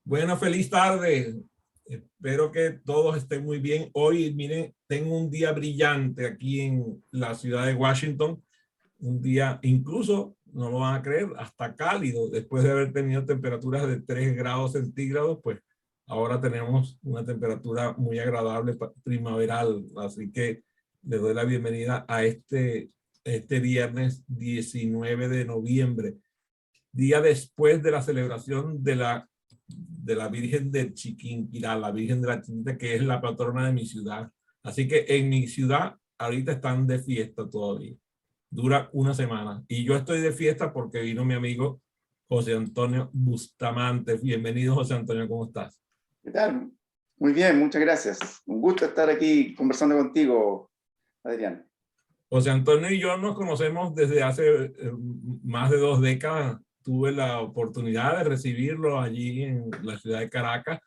Bueno, feliz tarde. Espero que todos estén muy bien. Hoy, miren, tengo un día brillante aquí en la ciudad de Washington. Un día, incluso, no lo van a creer, hasta cálido. Después de haber tenido temperaturas de 3 grados centígrados, pues ahora tenemos una temperatura muy agradable primaveral. Así que les doy la bienvenida a este viernes 19 de noviembre, día después de la celebración de la Virgen de Chiquinquirá, la Virgen de la Chinita, que es la patrona de mi ciudad. Así que en mi ciudad ahorita están de fiesta todavía. Dura una semana. Y yo estoy de fiesta porque vino mi amigo José Antonio Bustamante. Bienvenido, José Antonio, ¿cómo estás? ¿Qué tal? Muy bien, muchas gracias. Un gusto estar aquí conversando contigo, Adrián. José Antonio y yo nos conocemos desde hace más de 2 décadas. Tuve la oportunidad de recibirlo allí en la ciudad de Caracas.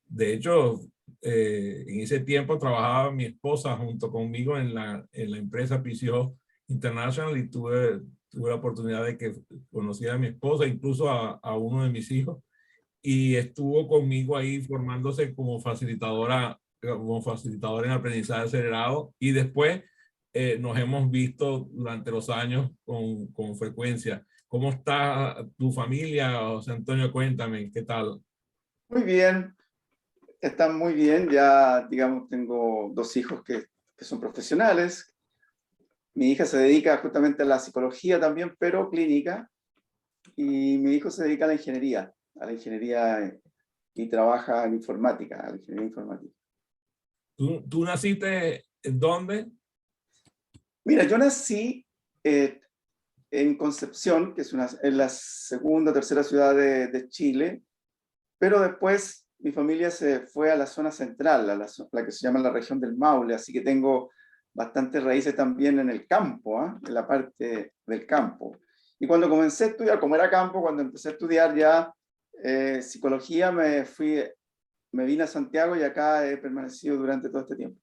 De hecho, en ese tiempo trabajaba mi esposa junto conmigo en la empresa PCO International y tuve la oportunidad de que conociera a mi esposa, incluso a uno de mis hijos, y estuvo conmigo ahí formándose como facilitadora en aprendizaje acelerado, y después nos hemos visto durante los años con frecuencia. ¿Cómo está tu familia, José Antonio? Cuéntame, ¿qué tal? Muy bien, están muy bien. Ya, digamos, tengo 2 hijos que son profesionales. Mi hija se dedica justamente a la psicología también, pero clínica. Y mi hijo se dedica a la ingeniería y trabaja en informática, a la ingeniería informática. ¿Tú naciste en dónde? Mira, yo nací en Concepción, que es la segunda o tercera ciudad de Chile. Pero después mi familia se fue a la zona central, la que se llama la región del Maule, así que tengo bastantes raíces también en el campo, en la parte del campo. Y cuando comencé a estudiar, como era campo, cuando empecé a estudiar ya psicología, me vine a Santiago y acá he permanecido durante todo este tiempo.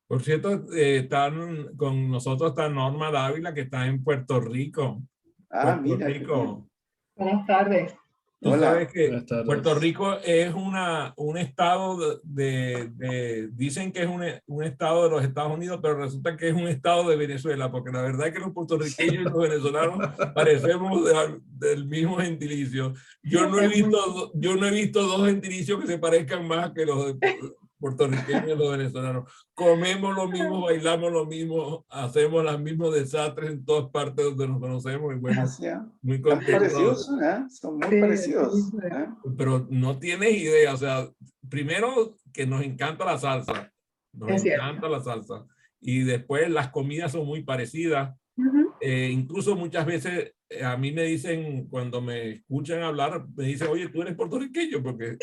Por cierto, están con nosotros está Norma Dávila, que está en Puerto Rico. Ah, Puerto mira, qué bien. Rico. Buenas tardes. Tú sabes Hola. que Buenas tardes. Puerto Rico es un estado dicen que es un estado de los Estados Unidos, pero resulta que es un estado de Venezuela, porque la verdad es que los puertorriqueños y los venezolanos parecemos del mismo gentilicio. Yo no he visto 2 gentilicios que se parezcan más que los de puertorriqueños y los venezolanos. Comemos lo mismo, bailamos lo mismo, hacemos los mismos desastres en todas partes donde nos conocemos y bueno, muy Tan parecidos contentos. son, son muy parecidos. Pero no tienes idea, o sea, primero que nos encanta la salsa, y después las comidas son muy parecidas. Incluso muchas veces a mí me dicen, cuando me escuchan hablar, me dicen, oye, tú eres puertorriqueño, porque,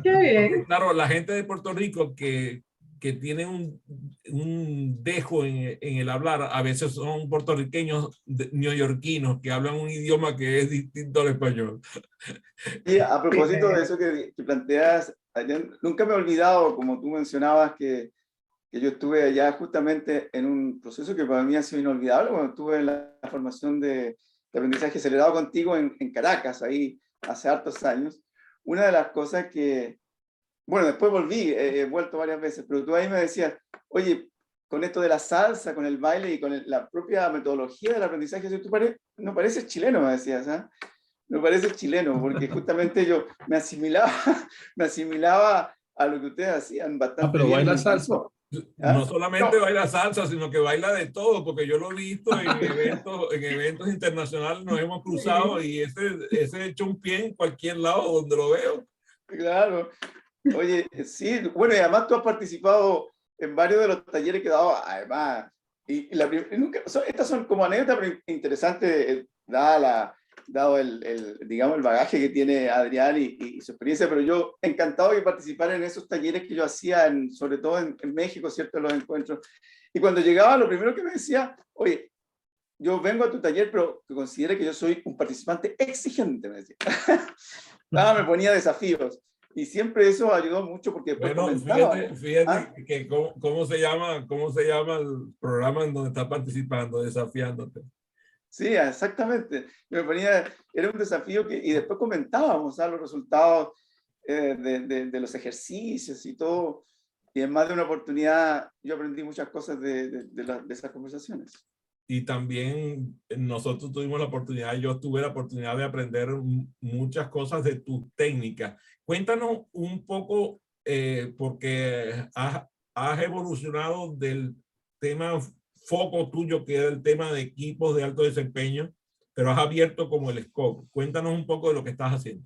Qué bien. porque claro, la gente de Puerto Rico que tiene un dejo en el hablar, a veces son puertorriqueños neoyorquinos que hablan un idioma que es distinto al español. Y a propósito de eso que planteas, Adrián, nunca me he olvidado, como tú mencionabas, que yo estuve allá justamente en un proceso que para mí ha sido inolvidable, cuando estuve en la formación de aprendizaje acelerado contigo en Caracas, ahí hace hartos años. Una de las cosas que, bueno, después volví, he vuelto varias veces, pero tú ahí me decías, oye, con esto de la salsa, con el baile y con la propia metodología del aprendizaje, tú no pareces chileno, me decías, ¿ah? Me parece chileno, porque justamente yo me asimilaba a lo que ustedes hacían bastante pero bien. baila salsa. No solamente baila salsa, sino que baila de todo, porque yo lo he visto en eventos internacionales, nos hemos cruzado y ese hecho un pie en cualquier lado donde lo veo. Claro. Oye, sí, bueno, y además tú has participado en varios de los talleres que he dado, además, estas son como anécdotas interesantes, dado digamos, el bagaje que tiene Adrián y su experiencia, pero yo encantado de participar en esos talleres que yo hacía, sobre todo en México, ¿cierto? En los encuentros. Y cuando llegaba, lo primero que me decía, oye, yo vengo a tu taller, pero que considere que yo soy un participante exigente, me decía. Me ponía desafíos. Y siempre eso ayudó mucho porque después Bueno, comentaba. fíjate que cómo se llama el programa en donde estás participando, desafiándote. Sí, exactamente. Me ponía, era un desafío y después comentábamos, ¿sabes? Los resultados de los ejercicios y todo. Y en más de una oportunidad yo aprendí muchas cosas de esas conversaciones. Y también nosotros tuvimos la oportunidad, yo tuve la oportunidad de aprender muchas cosas de tu técnica. Cuéntanos un poco, porque has evolucionado del tema foco tuyo, que era el tema de equipos de alto desempeño, pero has abierto como el scope. Cuéntanos un poco de lo que estás haciendo.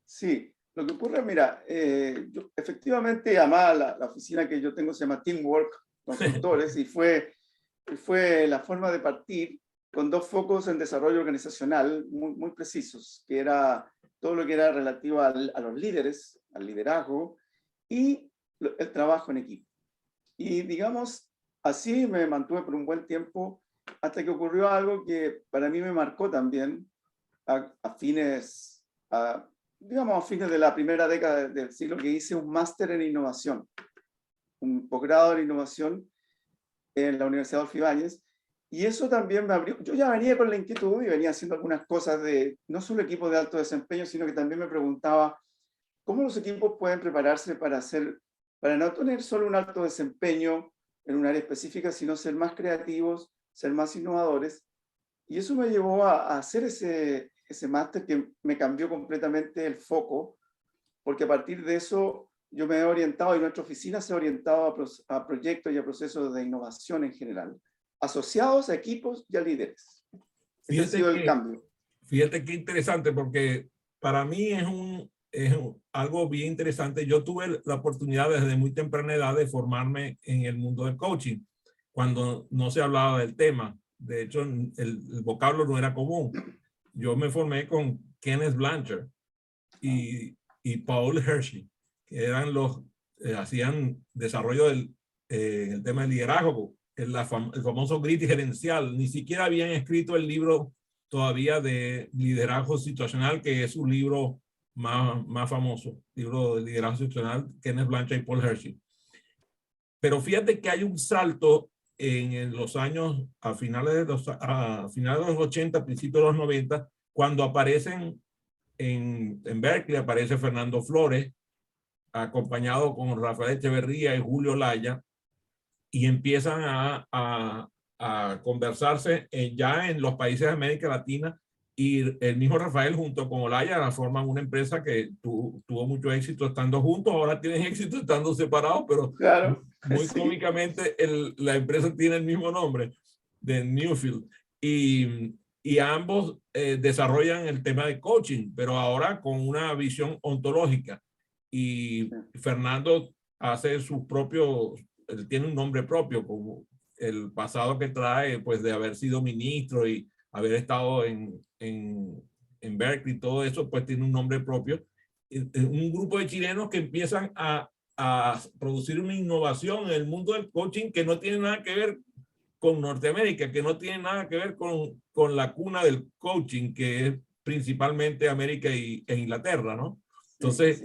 Sí, lo que ocurre, mira, yo, efectivamente, además la oficina que yo tengo se llama Teamwork Consultores y fue la forma de partir con dos focos en desarrollo organizacional muy precisos, que era todo lo que era relativo a los líderes, al liderazgo y el trabajo en equipo. Y digamos, así me mantuve por un buen tiempo hasta que ocurrió algo que para mí me marcó también digamos, a fines de la primera década del siglo, que hice un máster en innovación, un posgrado en innovación en la Universidad Adolfo Ibáñez, y eso también me abrió. Yo ya venía con la inquietud y venía haciendo algunas cosas de no solo equipos de alto desempeño, sino que también me preguntaba cómo los equipos pueden prepararse para no tener solo un alto desempeño en un área específica, sino ser más creativos, ser más innovadores. Y eso me llevó a hacer ese máster que me cambió completamente el foco, porque a partir de eso yo me he orientado y nuestra oficina se ha orientado a proyectos y a procesos de innovación en general, asociados a equipos y a líderes. Ese ha sido el cambio. Fíjate qué interesante, porque para mí es algo bien interesante. Yo tuve la oportunidad desde muy temprana edad de formarme en el mundo del coaching, cuando no se hablaba del tema. De hecho, el vocablo no era común. Yo me formé con Kenneth Blanchard y Paul Hershey, que eran hacían desarrollo el tema del liderazgo, el famoso grit gerencial. Ni siquiera habían escrito el libro todavía de liderazgo situacional, que es un libro más famoso, libro de liderazgo situacional, Kenneth Blanchard y Paul Hershey. Pero fíjate que hay un salto en los años, a finales de los 80, principios de los 90, cuando aparecen en Berkeley, aparece Fernando Flores, acompañado con Rafael Echeverría y Julio Laya, y empiezan a conversarse ya en los países de América Latina, y el mismo Rafael junto con Olaya forman una empresa que tuvo mucho éxito estando juntos, ahora tienen éxito estando separados, pero claro, muy sí. cómicamente la empresa tiene el mismo nombre, de Newfield, y ambos desarrollan el tema de coaching, pero ahora con una visión ontológica, y Fernando hace sus propios, él tiene un nombre propio, como el pasado que trae, pues de haber sido ministro y haber estado en Berkeley, todo eso, pues tiene un nombre propio. Un grupo de chilenos que empiezan a producir una innovación en el mundo del coaching que no tiene nada que ver con Norteamérica, que no tiene nada que ver con la cuna del coaching, que es principalmente América e Inglaterra, ¿no? Entonces,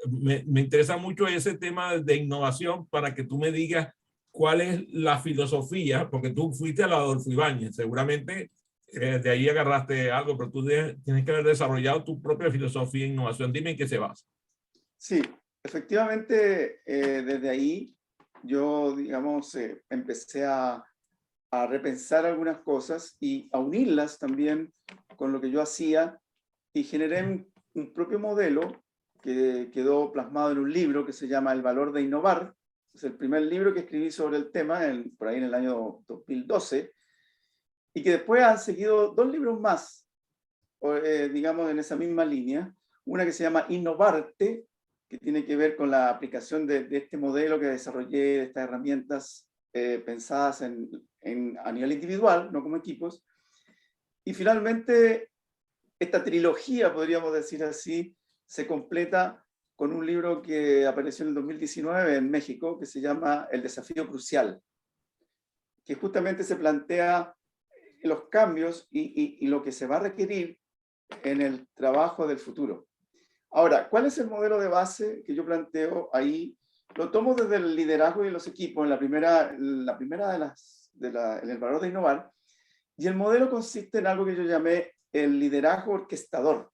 me interesa mucho ese tema de innovación, para que tú me digas cuál es la filosofía, porque tú fuiste a la Adolfo Ibáñez, seguramente de ahí agarraste algo, pero tú tienes que haber desarrollado tu propia filosofía de innovación. Dime en qué se basa. Sí, efectivamente, desde ahí yo, digamos, empecé a repensar algunas cosas y a unirlas también con lo que yo hacía, y generé un propio modelo que quedó plasmado en un libro que se llama El valor de innovar. Es el primer libro que escribí sobre el tema por ahí en el año 2012, y que después han seguido dos libros más, digamos, en esa misma línea. Una que se llama Innovarte, que tiene que ver con la aplicación de este modelo que desarrollé, de estas herramientas pensadas a nivel individual, no como equipos. Y finalmente, esta trilogía, podríamos decir así, se completa con un libro que apareció en el 2019 en México, que se llama El desafío crucial, que justamente se plantea los cambios y lo que se va a requerir en el trabajo del futuro. Ahora, ¿cuál es el modelo de base que yo planteo ahí? Lo tomo desde el liderazgo y los equipos, en la primera en el valor de innovar, Y el modelo consiste en algo que yo llamé el liderazgo orquestador.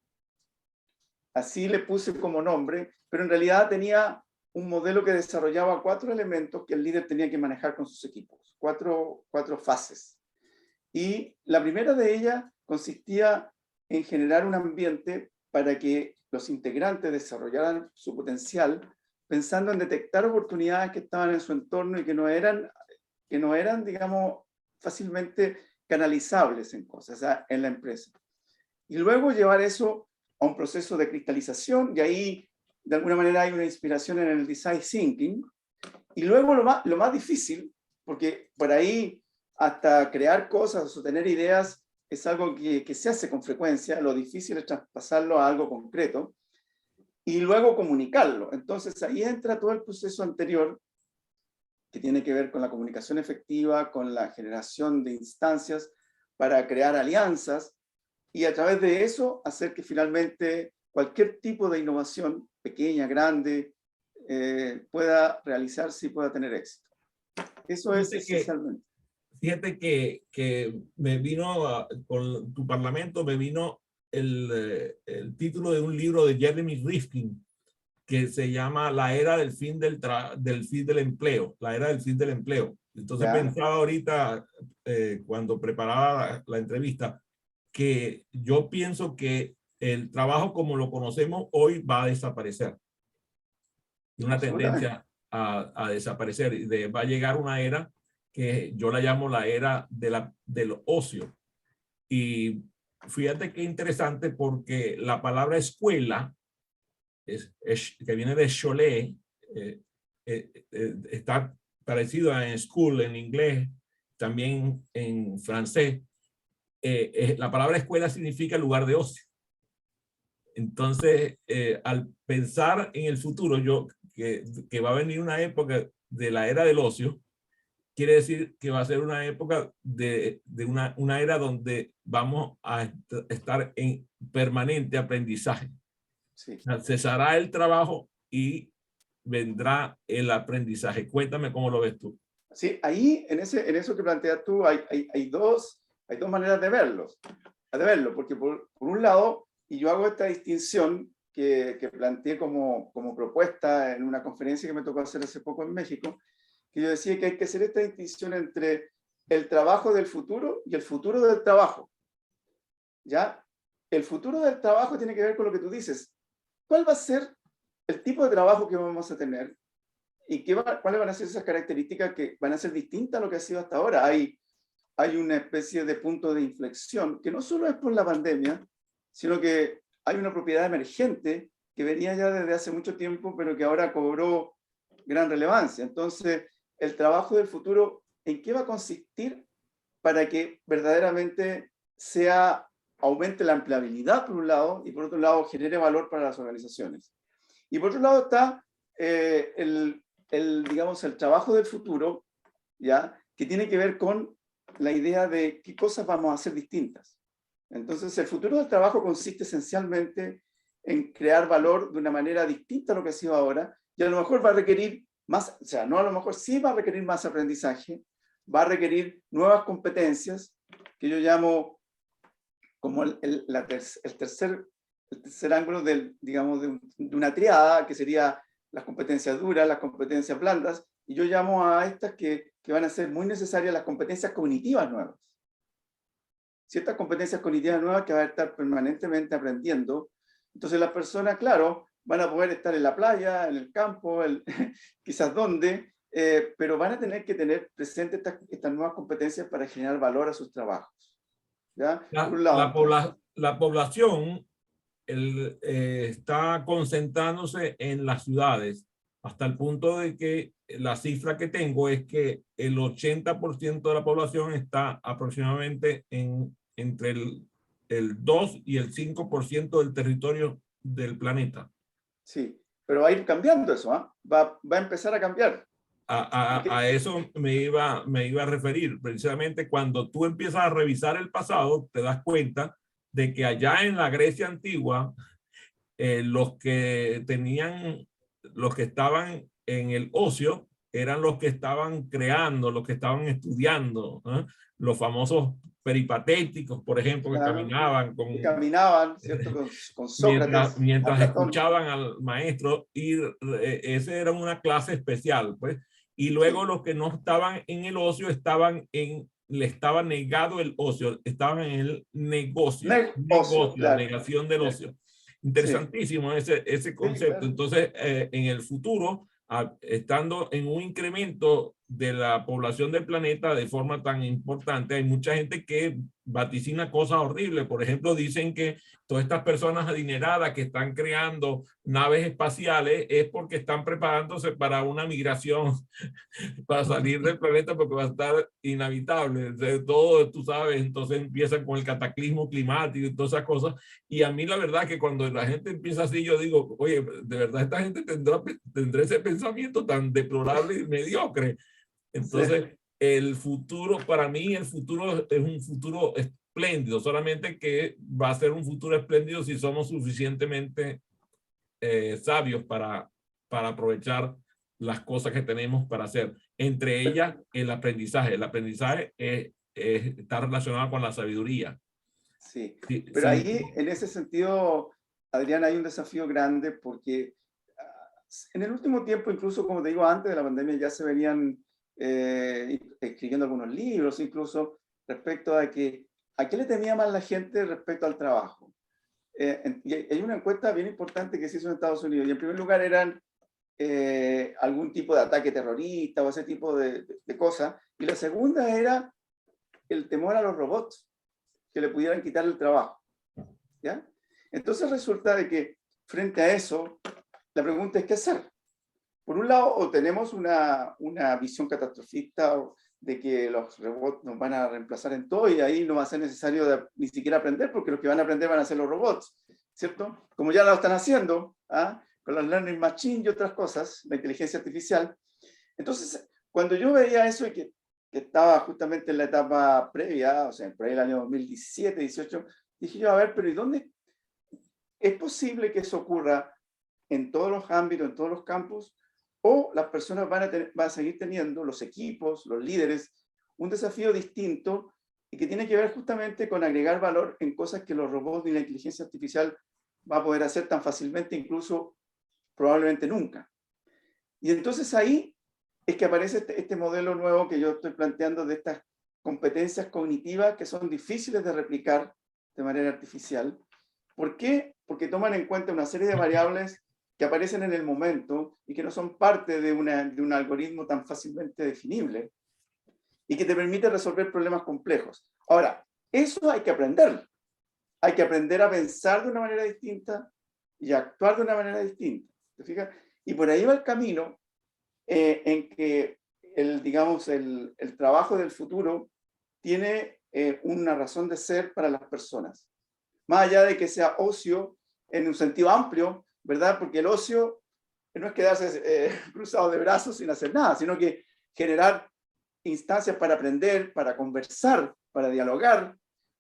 Así le puse como nombre, pero en realidad tenía un modelo que desarrollaba 4 elementos que el líder tenía que manejar con sus equipos, cuatro fases. Y la primera de ellas consistía en generar un ambiente para que los integrantes desarrollaran su potencial, pensando en detectar oportunidades que estaban en su entorno y que no eran, digamos, fácilmente canalizables en cosas, o sea, en la empresa. Y luego llevar eso a un proceso de cristalización, y ahí de alguna manera hay una inspiración en el design thinking. Y luego lo más difícil, porque por ahí hasta crear cosas o tener ideas es algo que se hace con frecuencia, lo difícil es traspasarlo a algo concreto y luego comunicarlo. Entonces ahí entra todo el proceso anterior que tiene que ver con la comunicación efectiva, con la generación de instancias para crear alianzas y a través de eso hacer que finalmente cualquier tipo de innovación, pequeña, grande, pueda realizarse y pueda tener éxito. Eso es esencialmente. Fíjate que me vino con tu parlamento, me vino el título de un libro de Jeremy Rifkin que se llama La era del fin del empleo, la era del fin del empleo. Entonces pensaba ahorita, cuando preparaba la entrevista, que yo pienso que el trabajo como lo conocemos hoy va a desaparecer. Una tendencia a desaparecer. Va a llegar una era que yo la llamo la era del ocio. Y fíjate qué interesante porque la palabra escuela, que viene de Cholet, está parecido a school en inglés, también en francés. La palabra escuela significa lugar de ocio. Entonces, al pensar en el futuro, que va a venir una época de la era del ocio, quiere decir que va a ser una época de una era donde vamos a estar en permanente aprendizaje. Sí. Cesará el trabajo y vendrá el aprendizaje. Cuéntame cómo lo ves tú. Sí, ahí, en eso que planteas tú, hay dos maneras de verlo, porque por un lado, y yo hago esta distinción que planteé como propuesta en una conferencia que me tocó hacer hace poco en México, que yo decía que hay que hacer esta distinción entre el trabajo del futuro y el futuro del trabajo. ¿Ya? El futuro del trabajo tiene que ver con lo que tú dices. ¿Cuál va a ser el tipo de trabajo que vamos a tener? ¿Y cuáles van a ser esas características que van a ser distintas a lo que ha sido hasta ahora? Hay una especie de punto de inflexión, que no solo es por la pandemia, sino que hay una propiedad emergente que venía ya desde hace mucho tiempo, pero que ahora cobró gran relevancia. Entonces, el trabajo del futuro, ¿en qué va a consistir para que verdaderamente aumente la empleabilidad por un lado y por otro lado genere valor para las organizaciones? Y por otro lado está digamos, el trabajo del futuro, ¿ya? Que tiene que ver con la idea de qué cosas vamos a hacer distintas. Entonces, el futuro del trabajo consiste esencialmente en crear valor de una manera distinta a lo que ha sido ahora, y a lo mejor va a requerir más, o sea, no a lo mejor sí va a requerir más aprendizaje, va a requerir nuevas competencias, que yo llamo como el tercer ángulo digamos, de una triada, que sería las competencias duras, las competencias blandas, y yo llamo a estas que van a ser muy necesarias las competencias cognitivas nuevas. Ciertas competencias cognitivas nuevas que van a estar permanentemente aprendiendo. Entonces las personas, claro, van a poder estar en la playa, en el campo, quizás donde, pero van a tener que tener presentes estas nuevas competencias para generar valor a sus trabajos. ¿Ya? Por un lado, la población está concentrándose en las ciudades hasta el punto de que la cifra que tengo es que el 80% de la población está aproximadamente entre el 2 y el 5% del territorio del planeta. Sí, pero va a ir cambiando eso, ¿eh? Va a empezar a cambiar. A eso me iba a referir. Precisamente cuando tú empiezas a revisar el pasado, te das cuenta de que allá en la Grecia antigua, los que estaban en el ocio eran los que estaban creando, los que estaban estudiando, ¿eh? Los famosos peripatéticos, por ejemplo, que Claro. caminaban con... Que caminaban, ¿cierto? Con Sócrates, mientras a Platón. escuchaban al maestro, y ese era una clase especial, pues. Y luego Sí. los que no estaban en el ocio le estaba negado el ocio, estaban en el Ocio, negocio, claro. negación del ocio. Sí, Interesantísimo ese sí, concepto. claro. Entonces, en el futuro, estando en un incremento de la población del planeta de forma tan importante, hay mucha gente que vaticina cosas horribles. Por ejemplo, dicen que todas estas personas adineradas que están creando naves espaciales es porque están preparándose para una migración para salir del planeta, porque va a estar inhabitable. Todo, tú sabes, entonces empiezan con el cataclismo climático y todas esas cosas. Y a mí la verdad que cuando la gente empieza así, yo digo, oye, de verdad esta gente tendrá ese pensamiento tan deplorable y mediocre. Sí. Entonces, el futuro, para mí, el futuro es un futuro espléndido, solamente que va a ser un futuro espléndido si somos suficientemente sabios para aprovechar las cosas que tenemos para hacer. Entre ellas, el aprendizaje. El aprendizaje está relacionado con la sabiduría. Sí, Sí, pero sí, ahí, en ese sentido, Adrián, hay un desafío grande porque en el último tiempo, incluso como te digo, antes de la pandemia ya se venían escribiendo algunos libros, incluso respecto a que a qué le temía más la gente respecto al trabajo. Y hay una encuesta bien importante que se hizo en Estados Unidos, y en primer lugar eran algún tipo de ataque terrorista o ese tipo de cosas, y la segunda era el temor a los robots que le pudieran quitar el trabajo. ¿Ya? Entonces resulta de que frente a eso, la pregunta es qué hacer. Por un lado, o tenemos una visión catastrofista de que los robots nos van a reemplazar en todo y ahí no va a ser necesario ni siquiera aprender, porque los que van a aprender van a ser los robots, ¿cierto? Como ya lo están haciendo, ¿ah? Con los learning machine y otras cosas, la inteligencia artificial. Entonces, cuando yo veía eso y que estaba justamente en la etapa previa, o sea, por ahí el año 2017, 18, dije yo, a ver, pero ¿y dónde es posible que eso ocurra en todos los ámbitos, en todos los campos? ¿O las personas van a seguir teniendo, los equipos, los líderes, un desafío distinto y que tiene que ver justamente con agregar valor en cosas que los robots y la inteligencia artificial va a poder hacer tan fácilmente, incluso probablemente nunca? Y entonces ahí es que aparece este modelo nuevo que yo estoy planteando de estas competencias cognitivas que son difíciles de replicar de manera artificial. ¿Por qué? Porque toman en cuenta una serie de variables que aparecen en el momento y que no son parte de un algoritmo tan fácilmente definible y que te permite resolver problemas complejos. Ahora, eso hay que aprenderlo. Hay que aprender a pensar de una manera distinta y a actuar de una manera distinta. ¿Te fijas? Y por ahí va el camino en que digamos, el trabajo del futuro tiene una razón de ser para las personas. Más allá de que sea ocio en un sentido amplio, ¿verdad? Porque el ocio no es quedarse cruzado de brazos sin hacer nada, sino que generar instancias para aprender, para conversar, para dialogar,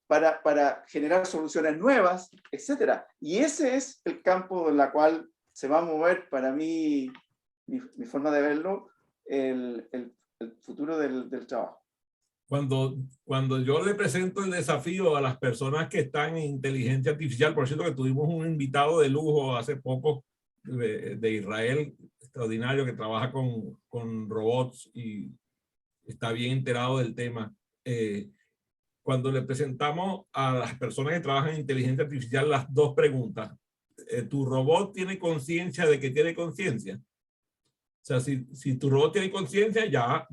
para generar soluciones nuevas, etc. Y ese es el campo en el cual se va a mover, para mí, mi forma de verlo, el futuro del trabajo. Cuando yo le presento el desafío a las personas que están en inteligencia artificial, por cierto que tuvimos un invitado de lujo hace poco de Israel, extraordinario, que trabaja con robots y está bien enterado del tema. Cuando le presentamos a las personas que trabajan en inteligencia artificial las dos preguntas, ¿tu robot tiene conciencia de que tiene conciencia? O sea, si tu robot tiene conciencia, ya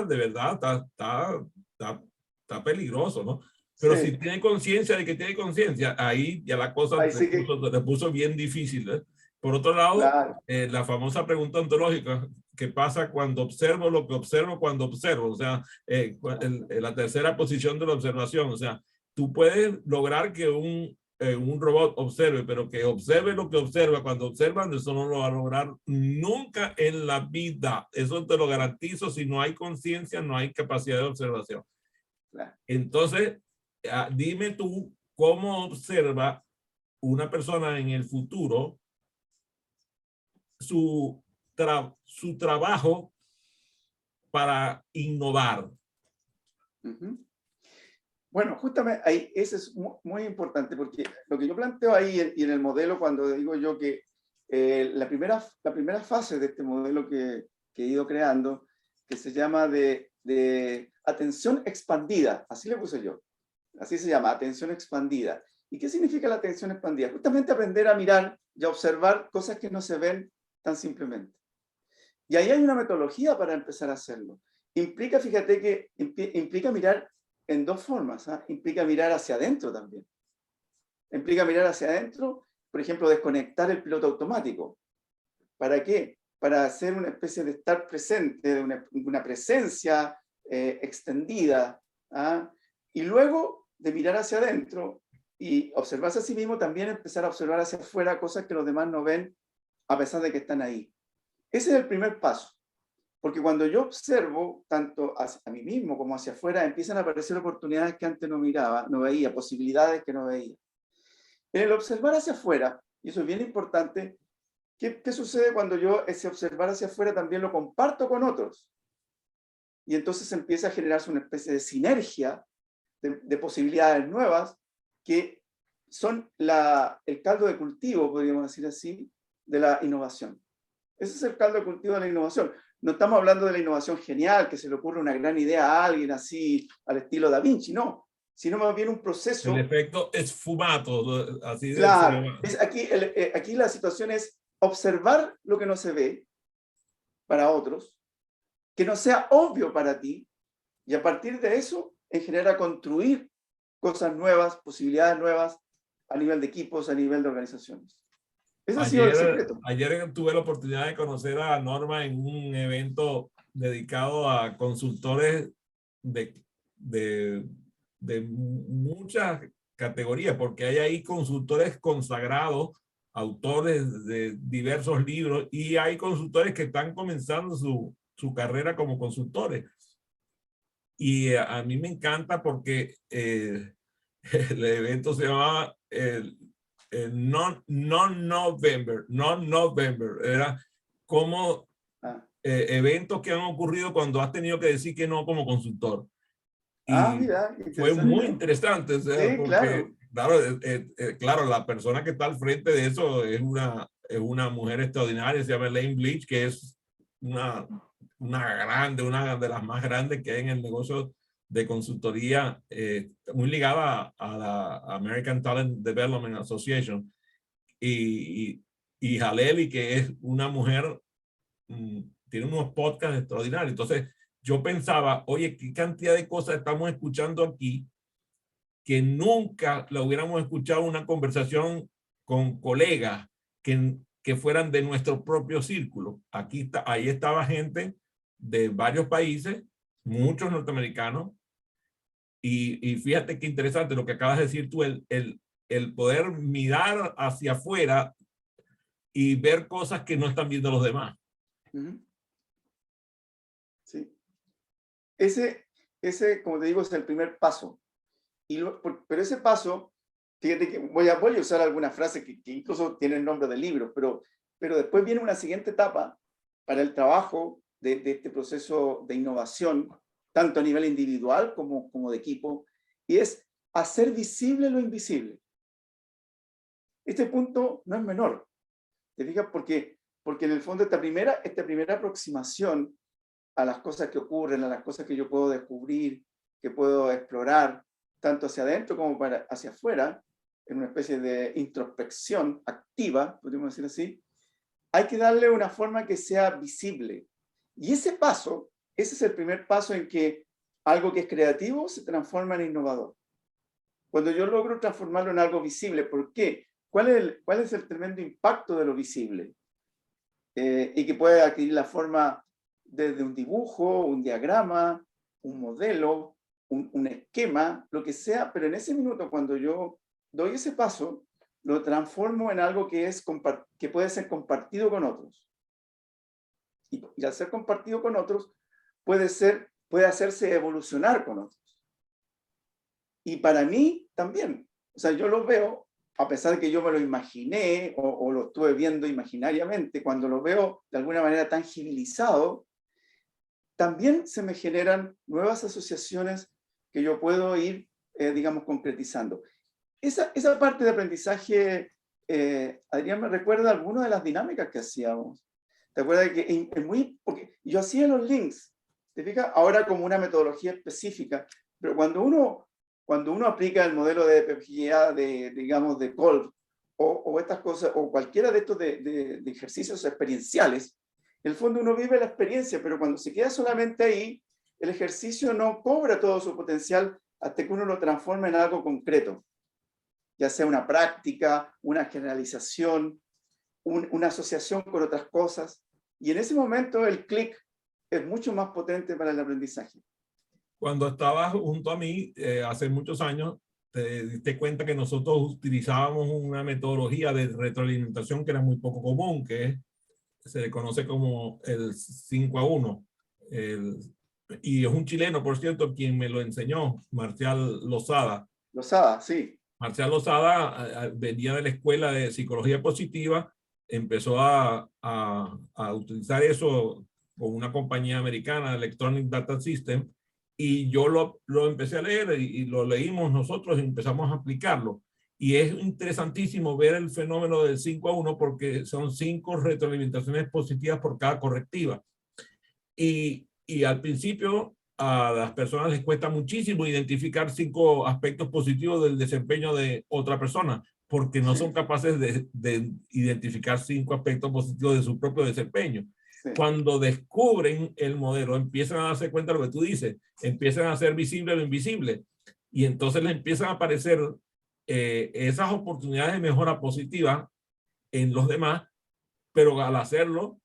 de verdad está peligroso, ¿no? Pero si Sí, tiene conciencia de que tiene conciencia, ahí ya la cosa ahí sí que, le puso bien difícil, ¿eh? Por otro lado, claro, la famosa pregunta ontológica, ¿qué pasa cuando observo lo que observo cuando observo? O sea, la tercera posición de la observación. O sea, tú puedes lograr que un robot observe, pero que observe lo que observa cuando observan, eso no lo va a lograr nunca en la vida. Eso te lo garantizo. Si no hay conciencia, no hay capacidad de observación. claro. Entonces, dime tú cómo observa una persona en el futuro su trabajo para innovar. Uh-huh. Bueno, justamente ahí, eso es muy importante, porque lo que yo planteo ahí y en el modelo, cuando digo yo que la primera fase de este modelo que he ido creando, que se llama de atención expandida, así le puse yo, así se llama, atención expandida. ¿Y qué significa la atención expandida? Justamente aprender a mirar y a observar cosas que no se ven tan simplemente. Y ahí hay una metodología para empezar a hacerlo. Implica, fíjate que implica mirar en dos formas, ¿eh? Implica mirar hacia adentro también. Implica mirar hacia adentro, por ejemplo, desconectar el piloto automático. ¿Para qué? Para hacer una especie de estar presente, una presencia extendida. ¿Ah? Y luego de mirar hacia adentro y observarse a sí mismo, también empezar a observar hacia afuera cosas que los demás no ven, a pesar de que están ahí. Ese es el primer paso. Porque cuando yo observo, tanto a mí mismo como hacia afuera, empiezan a aparecer oportunidades que antes no miraba, no veía, posibilidades que no veía. En el observar hacia afuera, y eso es bien importante, ¿qué sucede cuando yo ese observar hacia afuera también lo comparto con otros? Y entonces empieza a generarse una especie de sinergia de posibilidades nuevas que son el caldo de cultivo, podríamos decir así, de la innovación. Ese es el caldo de cultivo de la innovación. No estamos hablando de la innovación genial, que se le ocurre una gran idea a alguien así, al estilo Da Vinci, no. Sino más bien un proceso. El efecto esfumato, así se Claro. llama. Aquí la situación es observar lo que no se ve para otros, que no sea obvio para ti, y a partir de eso, en general, a construir cosas nuevas, posibilidades nuevas, a nivel de equipos, a nivel de organizaciones. Ese ha sido el secreto. Ayer tuve la oportunidad de conocer a Norma en un evento dedicado a consultores de muchas categorías, porque hay ahí consultores consagrados, autores de diversos libros, y hay consultores que están comenzando su carrera como consultores. Y a mí me encanta porque el evento se llamaba Non-November, era como eventos que han ocurrido cuando has tenido que decir que no como consultor. Y mira, fue muy interesante. interesante, o sea, Sí, porque claro, la persona que está al frente de eso es una mujer extraordinaria, se llama Elaine Bleach, que es una de las más grandes que hay en el negocio de consultoría, muy ligada a la American Talent Development Association, y Haleli, que es una mujer, tiene unos podcasts extraordinarios. Entonces yo pensaba, oye, qué cantidad de cosas estamos escuchando aquí que nunca la hubiéramos escuchado en una conversación con colegas que fueran de nuestro propio círculo. Ahí estaba gente de varios países, muchos norteamericanos, y fíjate qué interesante lo que acabas de decir tú, el poder mirar hacia afuera y ver cosas que no están viendo los demás. Sí. Ese, como te digo, es el primer paso. Pero ese paso, fíjate que voy a usar alguna frase que incluso tiene el nombre de libros, pero después viene una siguiente etapa para el trabajo de este proceso de innovación, tanto a nivel individual como de equipo, y es hacer visible lo invisible. Este punto no es menor, ¿te fijas? Porque en el fondo esta primera aproximación a las cosas que ocurren, a las cosas que yo puedo descubrir, que puedo explorar, tanto hacia adentro como hacia afuera, en una especie de introspección activa, podríamos decir así, hay que darle una forma que sea visible. Y ese es el primer paso en que algo que es creativo se transforma en innovador. Cuando yo logro transformarlo en algo visible, ¿por qué? ¿Cuál es el tremendo impacto de lo visible? Y que puede adquirir la forma desde un dibujo, un diagrama, un modelo, un esquema, lo que sea, pero en ese minuto cuando yo doy ese paso, lo transformo en algo que puede ser compartido con otros. Y al ser compartido con otros, puede hacerse evolucionar con otros. Y para mí también, o sea, yo lo veo, a pesar de que yo me lo imaginé o lo estuve viendo imaginariamente, cuando lo veo de alguna manera tangibilizado, también se me generan nuevas asociaciones que yo puedo ir digamos, concretizando. Esa parte de aprendizaje, Adrián, me recuerda algunas de las dinámicas que hacíamos. ¿Te acuerdas que es muy, porque yo hacía los links, ¿te fijas? Ahora como una metodología específica, pero cuando uno aplica el modelo de PPGA, digamos, de Kolb, o estas cosas, o cualquiera de estos de ejercicios experienciales, en el fondo uno vive la experiencia, pero cuando se queda solamente ahí, el ejercicio no cobra todo su potencial hasta que uno lo transforma en algo concreto, ya sea una práctica, una generalización, una asociación con otras cosas, y en ese momento el clic es mucho más potente para el aprendizaje. Cuando estabas junto a mí hace muchos años, te diste cuenta que nosotros utilizábamos una metodología de retroalimentación que era muy poco común, se le conoce como el 5-1. Y es un chileno, por cierto, quien me lo enseñó, Marcial Lozada. Lozada, sí. Marcial Lozada venía de la escuela de psicología positiva, empezó a utilizar eso con una compañía americana, Electronic Data System, y yo lo empecé a leer y lo leímos nosotros y empezamos a aplicarlo. Y es interesantísimo ver el fenómeno del 5-1 porque son 5 retroalimentaciones positivas por cada correctiva. Y al principio a las personas les cuesta muchísimo identificar 5 aspectos positivos del desempeño de otra persona, porque no son capaces de identificar 5 aspectos positivos de su propio desempeño. Sí. Cuando descubren el modelo, empiezan a darse cuenta de lo que tú dices, empiezan a hacer visible lo invisible, y entonces les empiezan a aparecer esas oportunidades de mejora positiva en los demás, pero al hacerlo,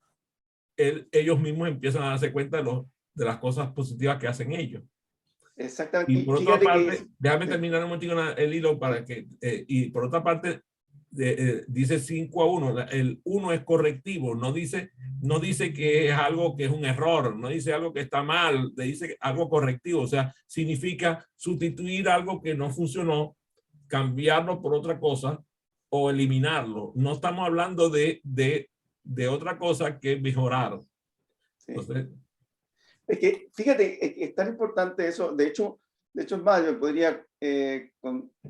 ellos mismos empiezan a darse cuenta de las cosas positivas que hacen ellos. Exactamente. Y por otra parte, déjame terminar un momentito el hilo para que, y por otra parte, dice 5-1, el 1 es correctivo, no dice que es algo que es un error, no dice algo que está mal, dice algo correctivo, o sea, significa sustituir algo que no funcionó, cambiarlo por otra cosa o eliminarlo. No estamos hablando de otra cosa que mejorar. Sí. Entonces, es que, fíjate, es tan importante eso. De hecho es más, yo podría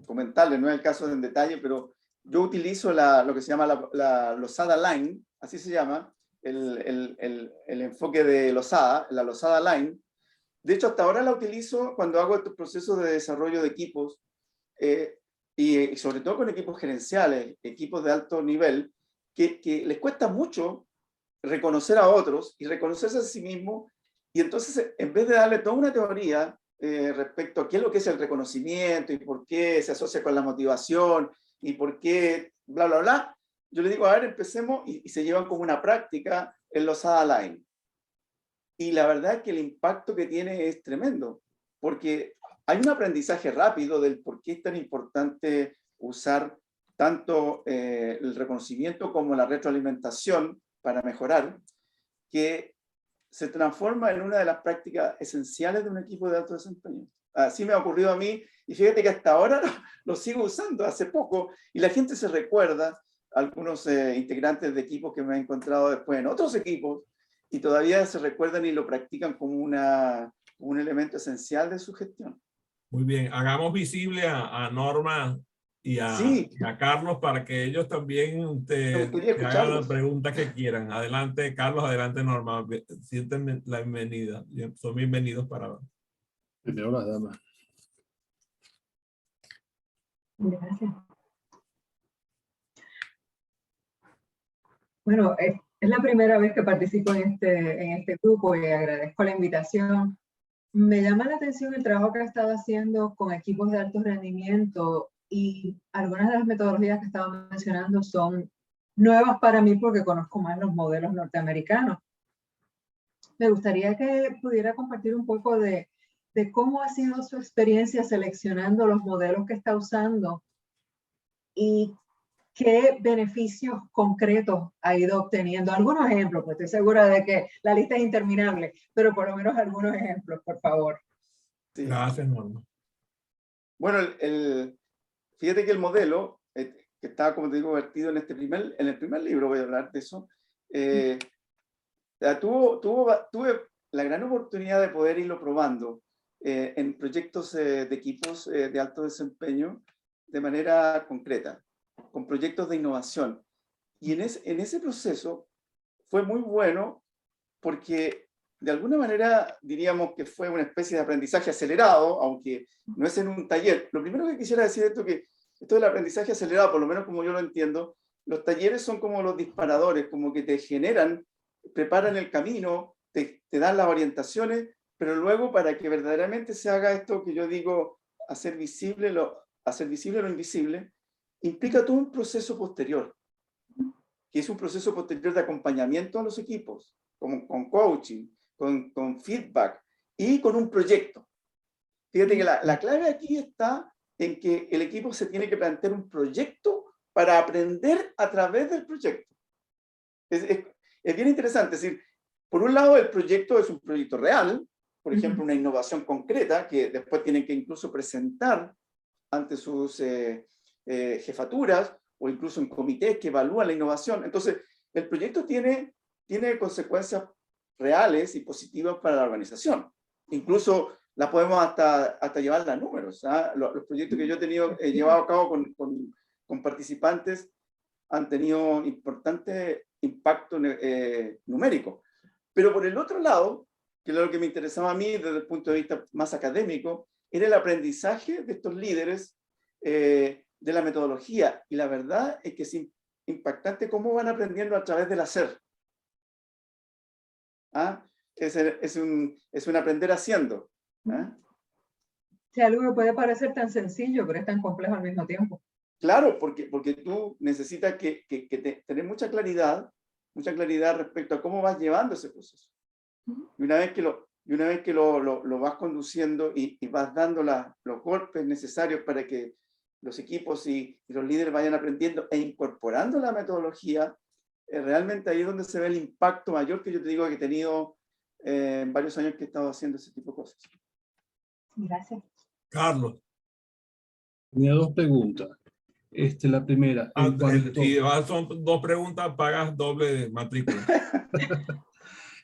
comentarle, no es el caso en detalle, pero yo utilizo lo que se llama la Lozada Line, así se llama, el enfoque de Lozada, la Lozada Line. De hecho, hasta ahora la utilizo cuando hago estos procesos de desarrollo de equipos, y sobre todo con equipos gerenciales, equipos de alto nivel, que les cuesta mucho reconocer a otros y reconocerse a sí mismo, y entonces en vez de darle toda una teoría respecto a qué es lo que es el reconocimiento y por qué se asocia con la motivación y por qué bla, bla, bla, yo le digo, a ver, empecemos, y se llevan como una práctica en Lozada Line. Y la verdad es que el impacto que tiene es tremendo, porque hay un aprendizaje rápido del por qué es tan importante usar tanto el reconocimiento como la retroalimentación para mejorar, que se transforma en una de las prácticas esenciales de un equipo de alto desempeño. Así me ha ocurrido a mí, y fíjate que hasta ahora lo sigo usando, hace poco, y la gente se recuerda, algunos integrantes de equipos que me he encontrado después en otros equipos, y todavía se recuerdan y lo practican como un elemento esencial de su gestión. Muy bien, hagamos visible a Norma y a Carlos para que ellos también te hagan las preguntas que quieran. Adelante, Carlos, adelante, Norma. Sienten la bienvenida. Son bienvenidos para... Primero las damas. Gracias. Bueno, es la primera vez que participo en este grupo y agradezco la invitación. Me llama la atención el trabajo que he estado haciendo con equipos de alto rendimiento, y algunas de las metodologías que estaba mencionando son nuevas para mí porque conozco más los modelos norteamericanos. Me gustaría que pudiera compartir un poco de cómo ha sido su experiencia seleccionando los modelos que está usando y qué beneficios concretos ha ido obteniendo. Algunos ejemplos, pues estoy segura de que la lista es interminable, pero por lo menos algunos ejemplos, por favor. Sí. Gracias, Norma. Bueno, fíjate que el modelo, que estaba, como te digo, vertido en el primer libro, voy a hablar de eso, tuve la gran oportunidad de poder irlo probando. en proyectos de equipos de alto desempeño de manera concreta, con proyectos de innovación. Y en ese proceso fue muy bueno porque de alguna manera diríamos que fue una especie de aprendizaje acelerado, aunque no es en un taller. Lo primero que quisiera decir es que esto del aprendizaje acelerado, por lo menos como yo lo entiendo, los talleres son como los disparadores, como que te generan, preparan el camino, te dan las orientaciones, pero luego para que verdaderamente se haga esto que yo digo, hacer visible lo invisible, implica todo un proceso posterior, que es un proceso posterior de acompañamiento a los equipos, con coaching, con feedback y con un proyecto. Fíjate que la clave aquí está en que el equipo se tiene que plantear un proyecto para aprender a través del proyecto. Es bien interesante, es decir, por un lado el proyecto es un proyecto real, por ejemplo, una innovación concreta que después tienen que incluso presentar ante sus jefaturas o incluso en comités que evalúan la innovación. Entonces, el proyecto tiene consecuencias reales y positivas para la organización. Incluso la podemos hasta llevarla a números. ¿Ah? Los proyectos que yo he llevado a cabo con participantes han tenido importante impacto numérico. Pero por el otro lado, que es lo que me interesaba a mí desde el punto de vista más académico, era el aprendizaje de estos líderes de la metodología. Y la verdad es que es impactante cómo van aprendiendo a través del hacer. ¿Ah? Es un aprender haciendo. ¿Ah? Si algo que puede parecer tan sencillo, pero es tan complejo al mismo tiempo. Claro, porque tú necesitas tener mucha claridad respecto a cómo vas llevando ese proceso. Y una vez que lo vas conduciendo y vas dando los golpes necesarios para que los equipos y los líderes vayan aprendiendo e incorporando la metodología, realmente ahí es donde se ve el impacto mayor que yo te digo que he tenido en varios años que he estado haciendo ese tipo de cosas. Gracias. Carlos. Tenía dos preguntas. La primera, en cuanto, Si son dos preguntas, pagas doble de matrícula.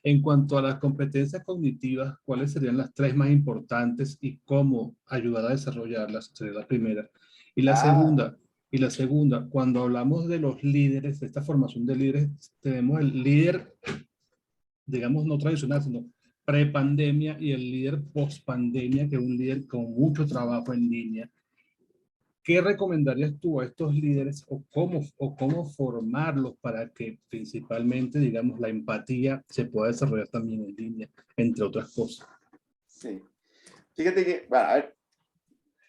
en cuanto a las competencias cognitivas, ¿cuáles serían las tres más importantes y cómo ayudar a desarrollarlas? Sería la primera. Y la segunda, cuando hablamos de los líderes, de esta formación de líderes, tenemos el líder, digamos, no tradicional, sino pre-pandemia y el líder post-pandemia, que es un líder con mucho trabajo en línea. ¿Qué recomendarías tú a estos líderes o cómo formarlos para que principalmente, digamos, la empatía se pueda desarrollar también en línea, entre otras cosas? Sí. Fíjate que, bueno, a ver,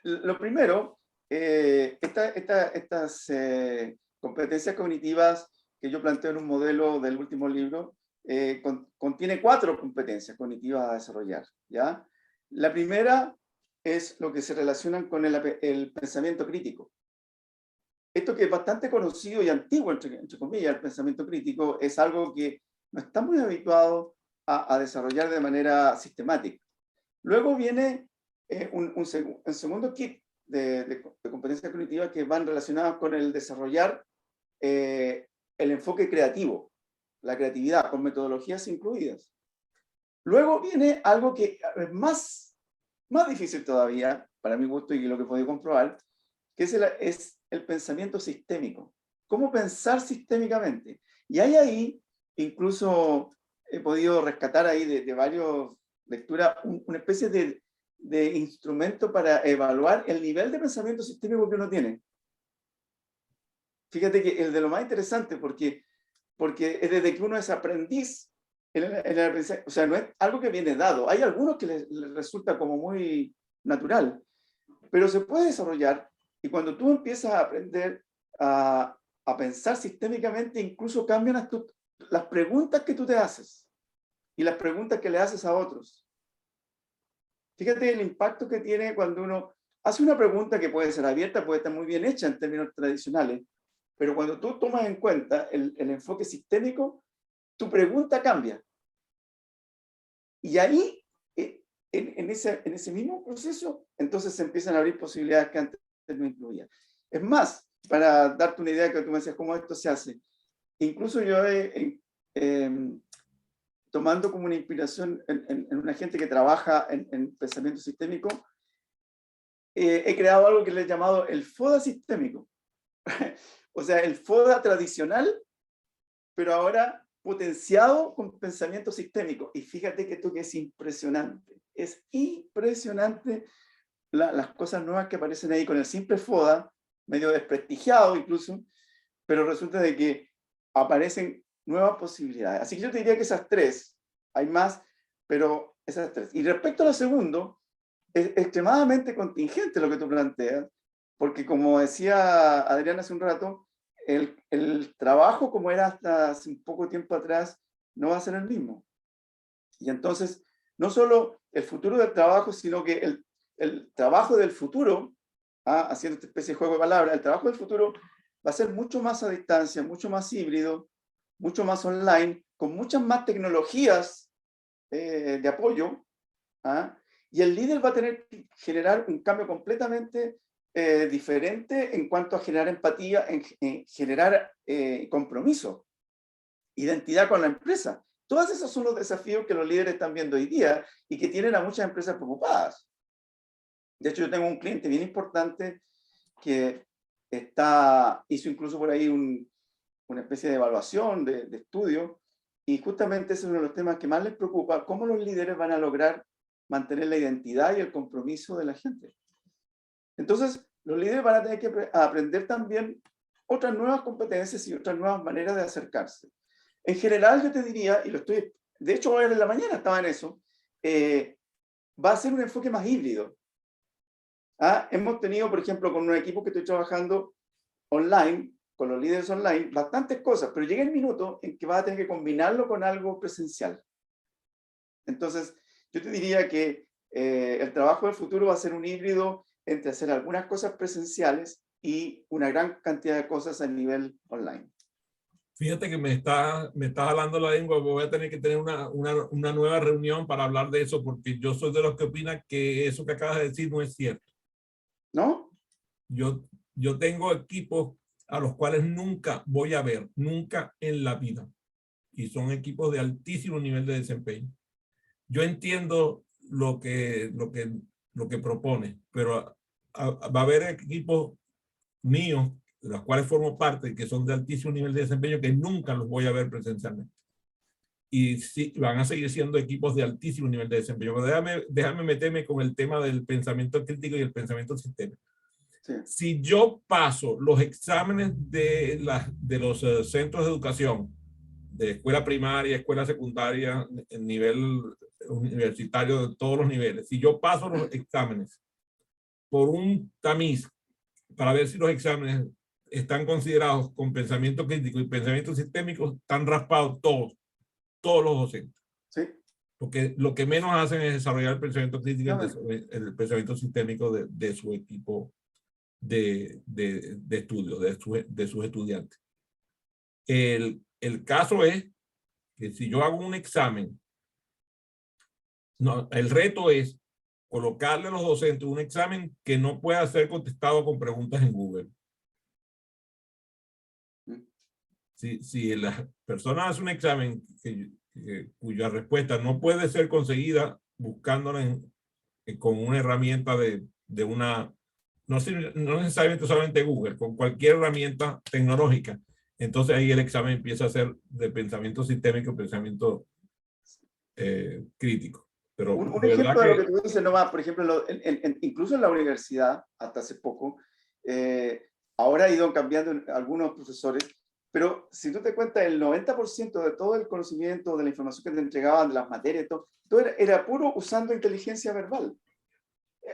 lo primero, estas competencias cognitivas que yo planteo en un modelo del último libro, contiene 4 competencias cognitivas a desarrollar, ¿ya? La primera es lo que se relaciona con el pensamiento crítico. Esto que es bastante conocido y antiguo, entre comillas, el pensamiento crítico, es algo que no está muy habituado a desarrollar de manera sistemática. Luego viene un segundo kit de competencias cognitivas que van relacionadas con el desarrollar el enfoque creativo, la creatividad, con metodologías incluidas. Luego viene algo que es más difícil todavía, para mi gusto y lo que he podido comprobar, que es el pensamiento sistémico. ¿Cómo pensar sistémicamente? Y hay ahí, incluso he podido rescatar ahí de varias lecturas, una especie de instrumento para evaluar el nivel de pensamiento sistémico que uno tiene. Fíjate que es de lo más interesante porque es desde que uno es aprendiz, o sea, no es algo que viene dado. Hay algunos que les resulta como muy natural, pero se puede desarrollar y cuando tú empiezas a aprender a pensar sistémicamente, incluso cambian las preguntas que tú te haces y las preguntas que le haces a otros. Fíjate el impacto que tiene cuando uno hace una pregunta que puede ser abierta, puede estar muy bien hecha en términos tradicionales, pero cuando tú tomas en cuenta el enfoque sistémico, tu pregunta cambia. Y ahí, en ese mismo proceso, entonces se empiezan a abrir posibilidades que antes no incluía. Es más, para darte una idea que tú me decías cómo esto se hace, incluso yo he tomando como una inspiración en una gente que trabaja en pensamiento sistémico, he creado algo que le he llamado el FODA sistémico. O sea, el FODA tradicional, pero ahora potenciado con pensamiento sistémico. Y fíjate que esto que es impresionante. Es impresionante las cosas nuevas que aparecen ahí con el simple FODA, medio desprestigiado incluso, pero resulta de que aparecen nuevas posibilidades. Así que yo te diría que esas tres, hay más, pero esas tres. Y respecto a lo segundo, es extremadamente contingente lo que tú planteas, porque como decía Adrián hace un rato, el trabajo como era hasta hace un poco tiempo atrás no va a ser el mismo. Y entonces, no solo el futuro del trabajo, sino que el trabajo del futuro, haciendo esta especie de juego de palabras, el trabajo del futuro va a ser mucho más a distancia, mucho más híbrido, mucho más online, con muchas más tecnologías de apoyo, y el líder va a tener que generar un cambio completamente diferente en cuanto a generar empatía, en generar compromiso, identidad con la empresa. Todos esos son los desafíos que los líderes están viendo hoy día y que tienen a muchas empresas preocupadas. De hecho, yo tengo un cliente bien importante que hizo incluso por ahí una especie de evaluación, de estudio, y justamente ese es uno de los temas que más les preocupa, cómo los líderes van a lograr mantener la identidad y el compromiso de la gente. Entonces, los líderes van a tener que aprender también otras nuevas competencias y otras nuevas maneras de acercarse. En general, yo te diría, y de hecho hoy en la mañana estaba en eso, va a ser un enfoque más híbrido. Hemos tenido, por ejemplo, con un equipo que estoy trabajando online, con los líderes online, bastantes cosas, pero llega el minuto en que vas a tener que combinarlo con algo presencial. Entonces, yo te diría que el trabajo del futuro va a ser un híbrido entre hacer algunas cosas presenciales y una gran cantidad de cosas a nivel online. Fíjate que me está jalando la lengua, voy a tener que tener una nueva reunión para hablar de eso, porque yo soy de los que opinan que eso que acabas de decir no es cierto. ¿No? Yo tengo equipos a los cuales nunca voy a ver, nunca en la vida. Y son equipos de altísimo nivel de desempeño. Yo entiendo lo que propone, pero va a haber equipos míos, de los cuales formo parte, que son de altísimo nivel de desempeño, que nunca los voy a ver presencialmente. Y sí, van a seguir siendo equipos de altísimo nivel de desempeño. Pero déjame meterme con el tema del pensamiento crítico y el pensamiento sistémico. Sí. Si yo paso los exámenes de los centros de educación, de escuela primaria, escuela secundaria, en nivel universitario de todos los niveles, si yo paso los exámenes por un tamiz para ver si los exámenes están considerados con pensamiento crítico y pensamiento sistémico, están raspados todos los docentes. Sí. Porque lo que menos hacen es desarrollar el pensamiento crítico y el pensamiento sistémico de su equipo de estudio, de sus estudiantes. El caso es que si yo hago un examen, el reto es colocarle a los docentes un examen que no pueda ser contestado con preguntas en Google. Si la persona hace un examen cuya respuesta no puede ser conseguida buscándola con una herramienta de una, no necesariamente solamente Google, con cualquier herramienta tecnológica, entonces ahí el examen empieza a ser de pensamiento sistémico, pensamiento crítico. Pero un ejemplo de lo que tú dices, nomás, por ejemplo, incluso en la universidad, hasta hace poco, ahora ha ido cambiando algunos profesores, pero si tú te cuentas, el 90% de todo el conocimiento, de la información que te entregaban, de las materias, todo era puro usando inteligencia verbal.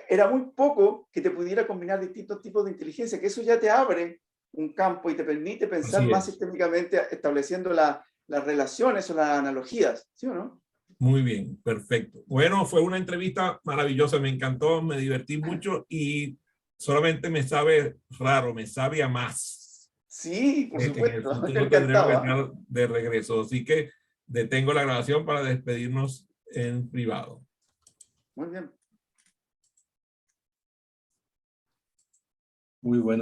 Era muy poco que te pudiera combinar distintos tipos de inteligencia, que eso ya te abre un campo y te permite pensar más sistémicamente, estableciendo las relaciones o las analogías, ¿sí o no? Muy bien, perfecto. Bueno, fue una entrevista maravillosa, me encantó, me divertí mucho y solamente me sabe raro, me sabe a más. Sí, por supuesto. En el futuro tendremos que estar de regreso, así que detengo la grabación para despedirnos en privado. Muy bien. Muy bueno.